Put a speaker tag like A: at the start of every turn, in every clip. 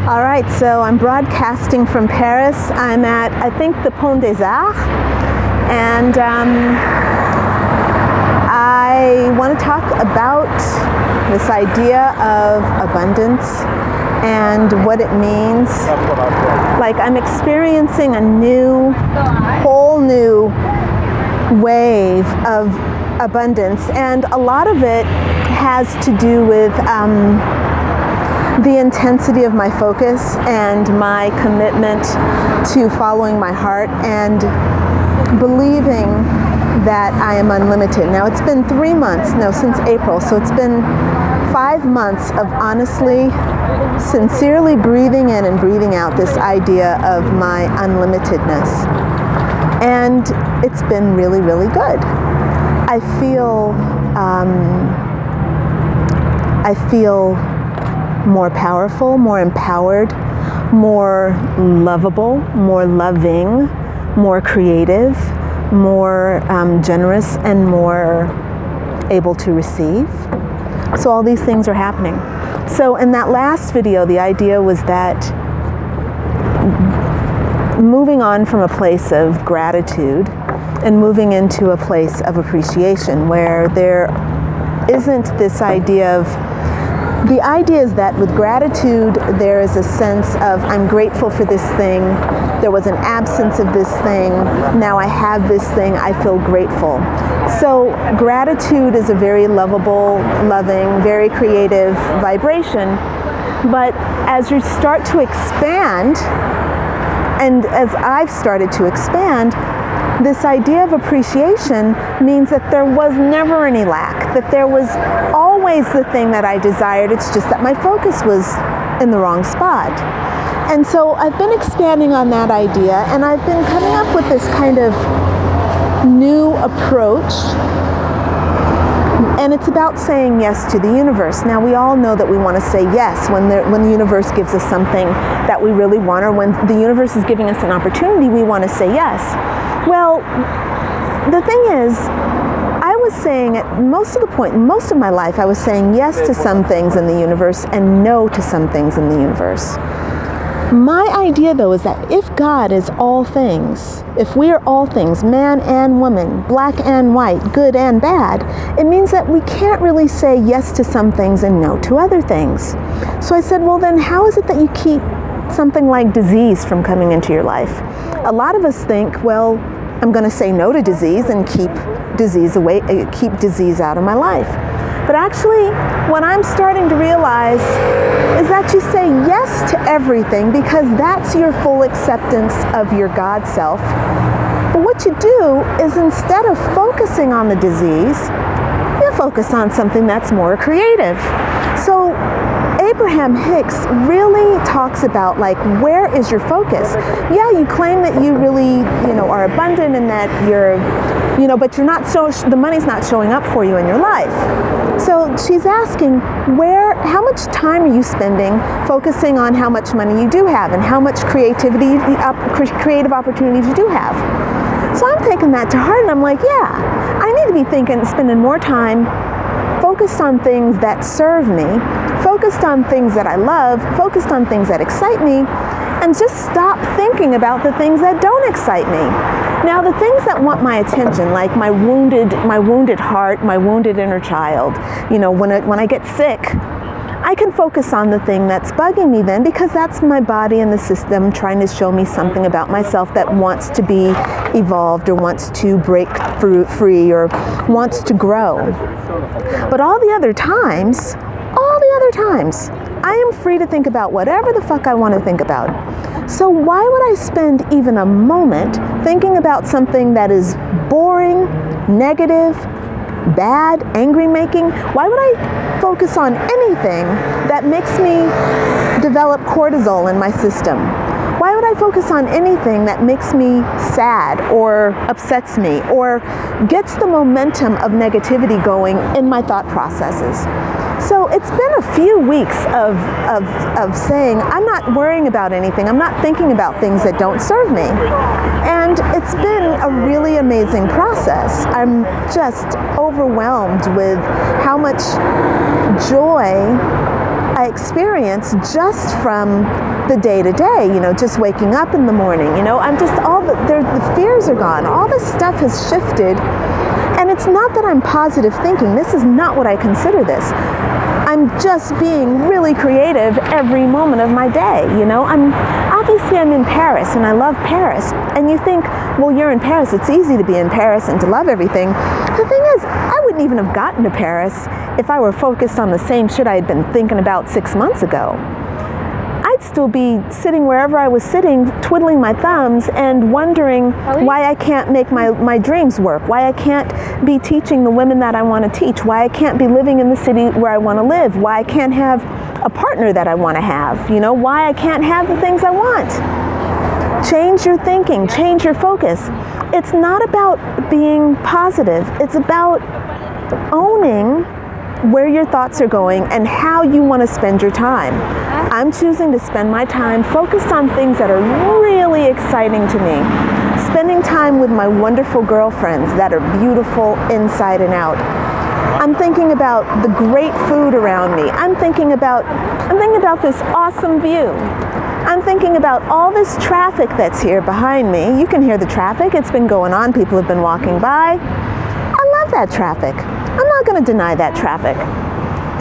A: All right, so I'm broadcasting from Paris. I'm at, I think, the Pont des Arts, and I want to talk about this idea of abundance and what it means. Like, I'm experiencing a whole new wave of abundance, and a lot of it has to do with the intensity of my focus and my commitment to following my heart and believing that I am unlimited. Now, it's been 3 months, since April, so it's been 5 months of honestly, sincerely breathing in and breathing out this idea of my unlimitedness. And it's been really, really good. I feel more powerful, more empowered, more lovable, more loving, more creative, more generous, and more able to receive. So all these things are happening. So in that last video, the idea was that moving on from a place of gratitude and moving into a place of appreciation where there isn't this idea of, the idea is that with gratitude, there is a sense of, I'm grateful for this thing, there was an absence of this thing, now I have this thing, I feel grateful. So gratitude is a very lovable, loving, very creative vibration, but as you start to expand, and as I've started to expand, this idea of appreciation means that there was never any lack, that there was always the thing that I desired. It's just that my focus was in the wrong spot. And so I've been expanding on that idea, and I've been coming up with this kind of new approach, and it's about saying yes to the universe. Now, we all know that we want to say yes when the universe gives us something that we really want, or when the universe is giving us an opportunity, we want to say yes. Well, the thing is, I was saying at most of my life, I was saying yes to some things in the universe and no to some things in the universe. My idea, though, is that if God is all things, if we are all things, man and woman, black and white, good and bad, it means that we can't really say yes to some things and no to other things. So I said, well, then how is it that you keep something like disease from coming into your life? A lot of us think, well, I'm going to say no to disease and keep disease away, keep disease out of my life. But actually, what I'm starting to realize is that you say yes to everything because that's your full acceptance of your God self. But what you do is, instead of focusing on the disease, you focus on something that's more creative. So Abraham Hicks really talks about, like, where is your focus? Yeah, you claim that you really, are abundant and that you're, but you're not, so the money's not showing up for you in your life. So she's asking, how much time are you spending focusing on how much money you do have and how much creative opportunities you do have? So I'm taking that to heart, and I'm like, yeah, I need to be spending more time focused on things that serve me, focused on things that I love, focused on things that excite me, and just stop thinking about the things that don't excite me. Now, the things that want my attention, like my wounded heart, my wounded inner child, when I get sick, I can focus on the thing that's bugging me then, because that's my body and the system trying to show me something about myself that wants to be evolved or wants to break free or wants to grow. But all the other times, I am free to think about whatever the fuck I want to think about. So why would I spend even a moment thinking about something that is boring, negative, bad, angry-making? Why would I focus on anything that makes me develop cortisol in my system? Why would I focus on anything that makes me sad or upsets me or gets the momentum of negativity going in my thought processes? So it's been a few weeks of saying, I'm not worrying about anything. I'm not thinking about things that don't serve me. And it's been a really amazing process. I'm just overwhelmed with how much joy I experience just from the day-to-day, just waking up in the morning, I'm just the fears are gone. All this stuff has shifted. And it's not that I'm positive thinking. This is not what I consider this. I'm just being really creative every moment of my day. I'm in Paris and I love Paris. And you think, well, you're in Paris. It's easy to be in Paris and to love everything. The thing is, I wouldn't even have gotten to Paris if I were focused on the same shit I had been thinking about 6 months ago. I'd still be sitting wherever I was sitting, twiddling my thumbs and wondering why I can't make my dreams work, why I can't be teaching the women that I want to teach, why I can't be living in the city where I want to live, why I can't have a partner that I want to have, why I can't have the things I want. Change your thinking, change your focus. It's not about being positive. It's about owning where your thoughts are going and how you want to spend your time. I'm choosing to spend my time focused on things that are really exciting to me. Spending time with my wonderful girlfriends that are beautiful inside and out. I'm thinking about the great food around me. I'm thinking about this awesome view. I'm thinking about all this traffic that's here behind me. You can hear the traffic. It's been going on. People have been walking by. I love that traffic. I'm not going to deny that traffic.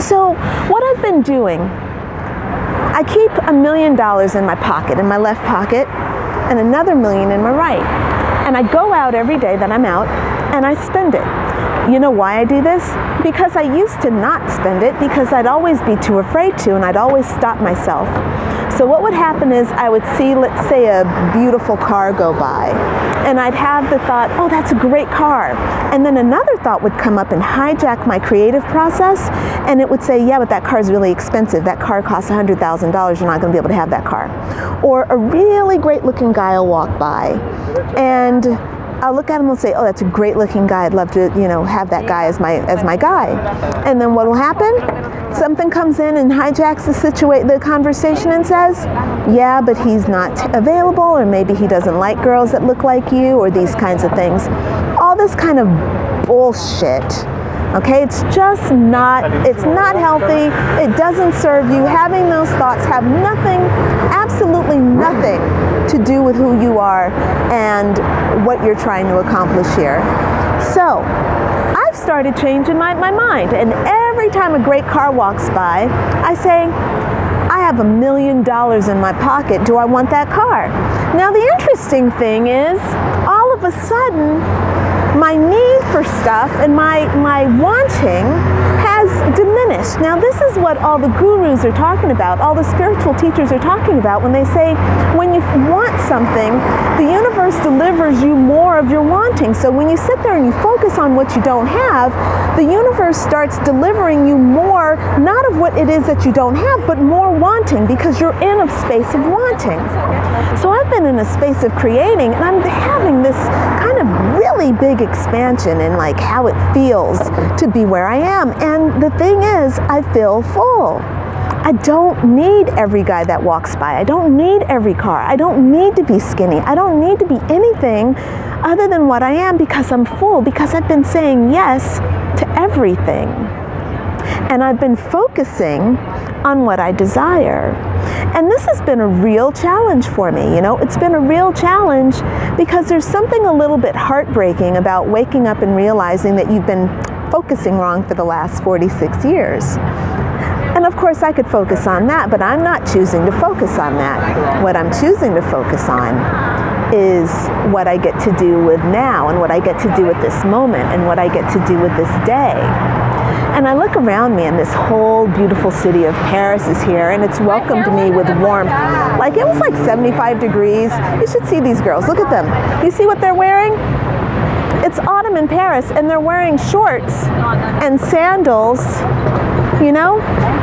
A: So what I've been doing, I keep $1 million in my pocket, in my left pocket, and another $1 million in my right. And I go out every day that I'm out and I spend it. You know why I do this? Because I used to not spend it because I'd always be too afraid to, and I'd always stop myself. So what would happen is I would see, let's say, a beautiful car go by, and I'd have the thought, oh, that's a great car. And then another thought would come up and hijack my creative process, and it would say, yeah, but that car is really expensive. That car costs $100,000. You're not going to be able to have that car. Or a really great looking guy will walk by, and I'll look at him and say, oh, that's a great looking guy. I'd love to, have that guy as my guy. And then what will happen? Something comes in and hijacks the conversation and says, yeah, but he's not available, or maybe he doesn't like girls that look like you, or these kinds of things. All this kind of bullshit. Okay, it's not healthy. It doesn't serve you. Having those thoughts have absolutely nothing to do with who you are and what you're trying to accomplish here. So, I've started changing my mind, and every time a great car walks by, I say, I have $1 million in my pocket. Do I want that car? Now, the interesting thing is, all of a sudden, my need for stuff and my wanting has diminished. Now, this is what all the gurus are talking about, all the spiritual teachers are talking about when they say, when you want something, the universe delivers you more of your wanting. So when you sit there and you focus on what you don't have, the universe starts delivering you more, not of what it is that you don't have, but more wanting, because you're in a space of wanting. So I've been in a space of creating, and I'm having this kind of really big expansion in like how it feels to be where I am. And the thing is, I feel full. I don't need every guy that walks by. I don't need every car. I don't need to be skinny. I don't need to be anything other than what I am, because I'm full, because I've been saying yes to everything. And I've been focusing on what I desire. And this has been a real challenge for me, It's been a real challenge because there's something a little bit heartbreaking about waking up and realizing that you've been focusing wrong for the last 46 years. And of course I could focus on that, but I'm not choosing to focus on that. What I'm choosing to focus on is what I get to do with now, and what I get to do with this moment, and what I get to do with this day. And I look around me, and this whole beautiful city of Paris is here, and it's welcomed me with warmth. Like, it was like 75 degrees. You should see these girls. Look at them. You see what they're wearing? It's autumn in Paris, and they're wearing shorts and sandals,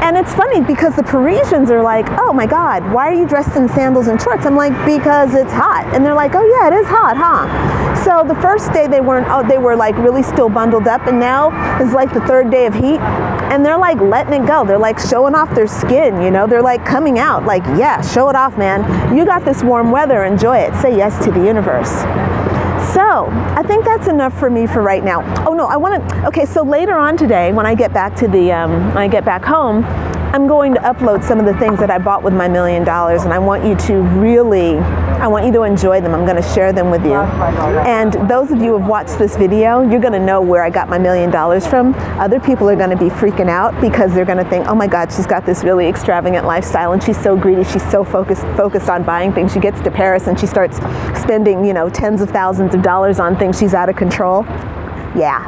A: And it's funny because the Parisians are like, oh my God, why are you dressed in sandals and shorts? I'm like, because it's hot. And they're like, oh yeah, it is hot, huh? So the first day they were like really still bundled up, and now is like the third day of heat, and they're like letting it go. They're like showing off their skin, They're like coming out, like, yeah, show it off, man. You got this warm weather, enjoy it. Say yes to the universe. So, I think that's enough for me for right now. Oh no, okay, so later on today, when I get back home, I'm going to upload some of the things that I bought with my $1 million, and I want you to enjoy them. I'm going to share them with you. And those of you who have watched this video, you're going to know where I got my $1 million from. Other people are going to be freaking out because they're going to think, oh my God, she's got this really extravagant lifestyle and she's so greedy, she's so focused on buying things. She gets to Paris and she starts spending, tens of thousands of dollars on things. She's out of control. Yeah.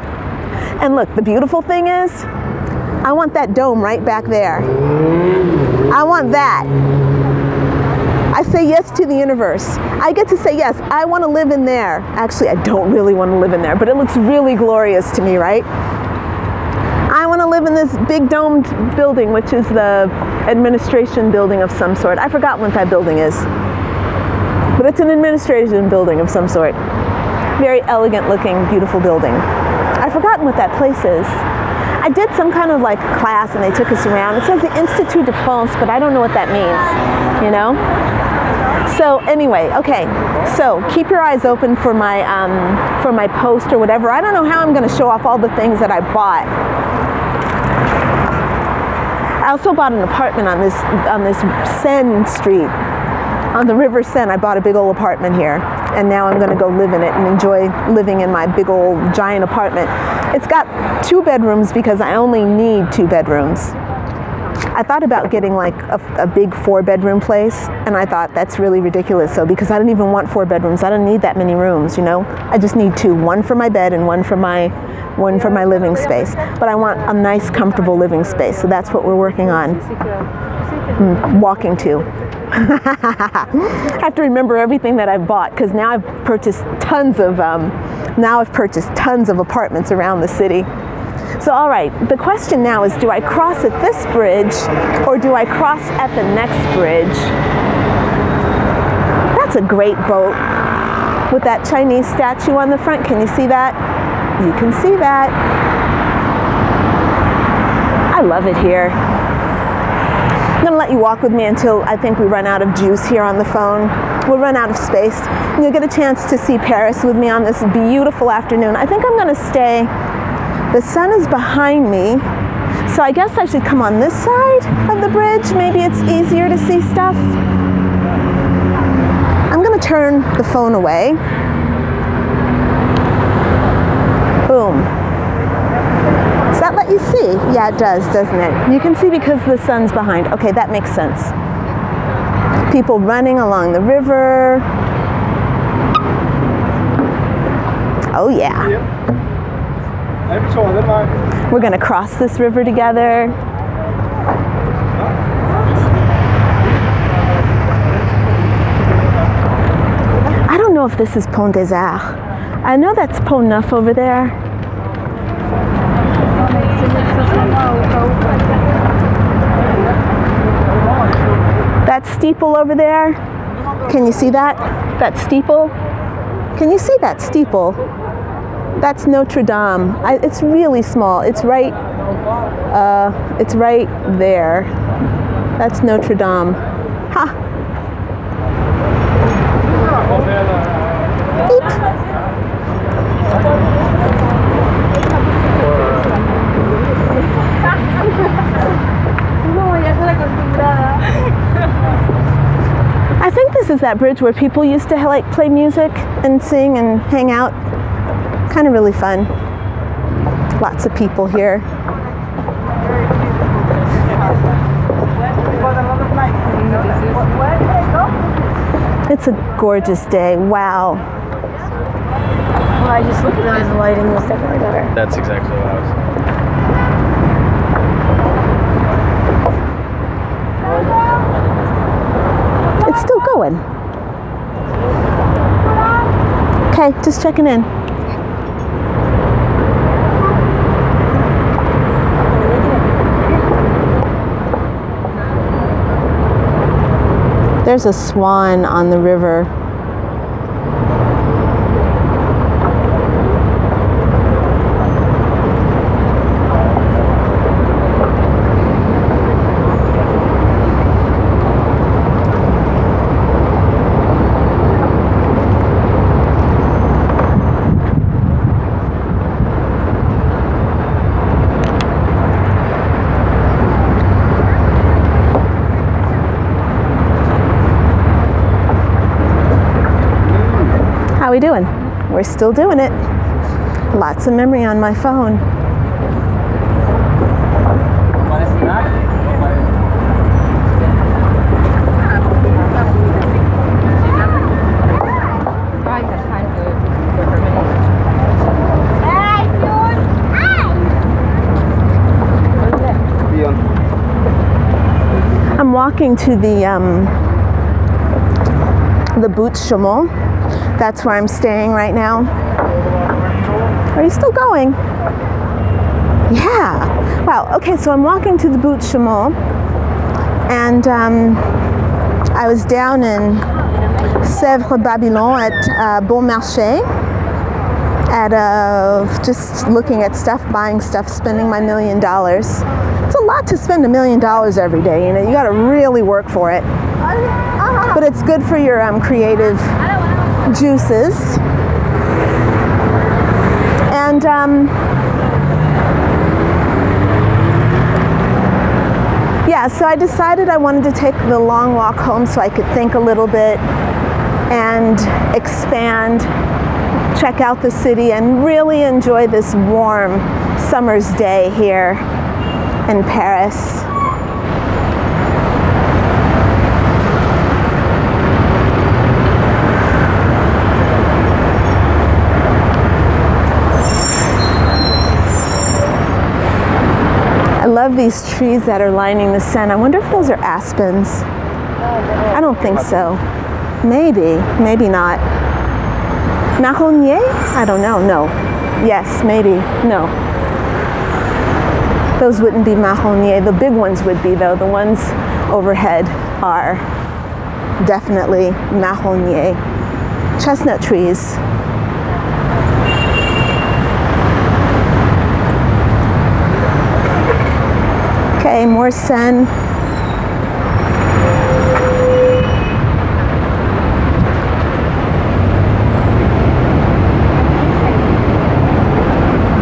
A: And look, the beautiful thing is, I want that dome right back there. I want that. I say yes to the universe. I get to say yes, I want to live in there. Actually, I don't really want to live in there, but it looks really glorious to me, right? I want to live in this big domed building, which is the administration building of some sort. I forgot what that building is, but it's an administration building of some sort. Very elegant looking, beautiful building. I've forgotten what that place is. I did some kind of class and they took us around. It says the Institut de France, but I don't know what that means, So anyway, okay, so keep your eyes open for my post or whatever. I don't know how I'm going to show off all the things that I bought. I also bought an apartment on this Seine street, on the River Seine. I bought a big old apartment here, and now I'm going to go live in it and enjoy living in my big old giant apartment. It's got 2 bedrooms because I only need 2 bedrooms. I thought about getting a big 4-bedroom place, and I thought that's really ridiculous. So because I don't even want 4 bedrooms, I don't need that many rooms, I just need 2, one for my bed and one for my living space. But I want a nice, comfortable living space, so that's what we're working on. Walking to. I have to remember everything that I've bought because now I've purchased tons of apartments around the city. So all right, the question now is, do I cross at this bridge or do I cross at the next bridge? That's a great boat with that Chinese statue on the front. Can you see that? You can see that. I love it here. I'm going to let you walk with me until I think we run out of juice here on the phone. We'll run out of space. And you'll get a chance to see Paris with me on this beautiful afternoon. I think I'm going to stay. The sun is behind me, so I guess I should come on this side of the bridge. Maybe it's easier to see stuff. I'm going to turn the phone away. Boom. Does that let you see? Yeah, it does, doesn't it? You can see because the sun's behind. Okay, that makes sense. People running along the river. Oh yeah. We're going to cross this river together. I don't know if this is Pont des Arts. I know that's Pont Neuf over there. That steeple over there, can you see that? That steeple? Can you see that steeple? That's Notre Dame. It's really small. It's right there. That's Notre Dame. Ha! Beep. I think this is that bridge where people used to play music and sing and hang out. Kind of really fun. Lots of people here. It's a gorgeous day. Wow.
B: Well, I just realized the lighting was definitely better.
C: That's exactly what I was saying.
A: It's still going. Okay, just checking in. There's a swan on the river. How we doing? We're still doing it. Lots of memory on my phone. I'm walking to the Boot Chaumont. That's where I'm staying right now. Are you still going? Yeah. Wow. Okay, so I'm walking to the Boot Chaumont, and I was down in Sèvres-Babylon at Bon Marché, at just looking at stuff, buying stuff, spending my $1 million. It's a lot to spend $1 million every day. You know, you got to really work for it. But it's good for your creative juices. And yeah, so I decided I wanted to take the long walk home so I could think a little bit and expand, check out the city, and really enjoy this warm summer's day here in Paris. I love these trees that are lining the Seine. I wonder if those are aspens. I don't think so. Maybe, maybe not. Marronnier? I don't know. No. Yes, maybe. No. Those wouldn't be marronnier. The big ones would be, though. The ones overhead are definitely marronnier. Chestnut trees. Okay, more Seine.